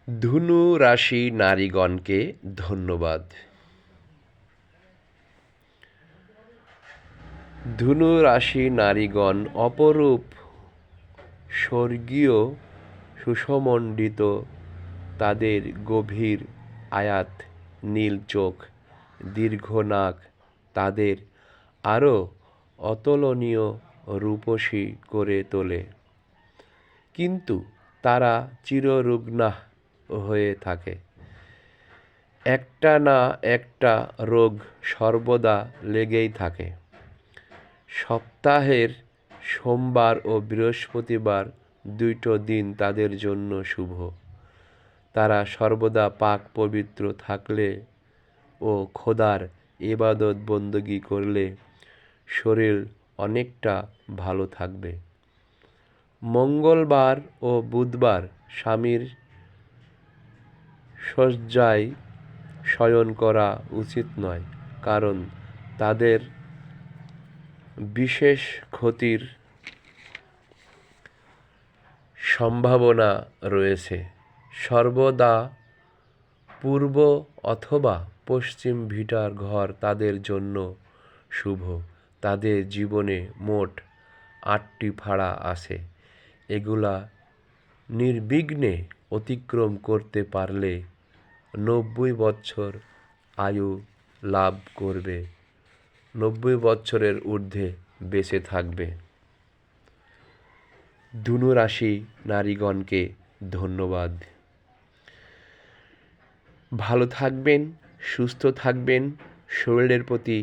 ধনু রাশি নারীগণকে ধন্যবাদ। ধনু রাশি নারীগণ অপরূপ স্বর্গীয় সুষমণ্ডিত, তাদের গভীর আয়াত নীল চোখ, দীর্ঘ নাক তাদের আরও অতুলনীয় রূপসী করে তোলে, কিন্তু তারা চিররুগ্না হয়ে থাকে। একটা না একটা রোগ সর্বদা লেগেই থাকে। সপ্তাহের সোমবার ও বৃহস্পতিবার দুটো দিন তাদের জন্য শুভ। তারা সর্বদা পাক পবিত্র থাকলে ও খোদার ইবাদত বন্দগি করলে শরীর অনেকটা ভালো থাকবে। মঙ্গলবার ও বুধবার স্বামীর শয্যায় শয়ন করা উচিত নয়, কারণ তাদের বিশেষ ক্ষতির সম্ভাবনা রয়েছে। সর্বদা পূর্ব অথবা পশ্চিম ভিটার ঘর তাদের জন্য শুভ। তাদের জীবনে মোট 8টি ফাঁড়া আছে। এগুলা নির্বিঘ্নে অতিক্রম করতে পারলে 90 বছর আয়ু লাভ করবে, 90 বছরের ঊর্ধ্বে বেঁচে থাকবে। ধনু রাশি নারীগণকে ধন্যবাদ। ভালো থাকবেন, সুস্থ থাকবেন, শরীরের প্রতি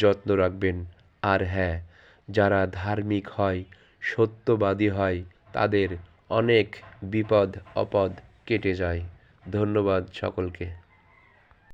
যত্ন রাখবেন। আর হ্যাঁ, যারা ধার্মিক হয়, সত্যবাদী হয়, তাদের অনেক বিপদ আপদ কেটে যায়। ধন্যবাদ সকলকে।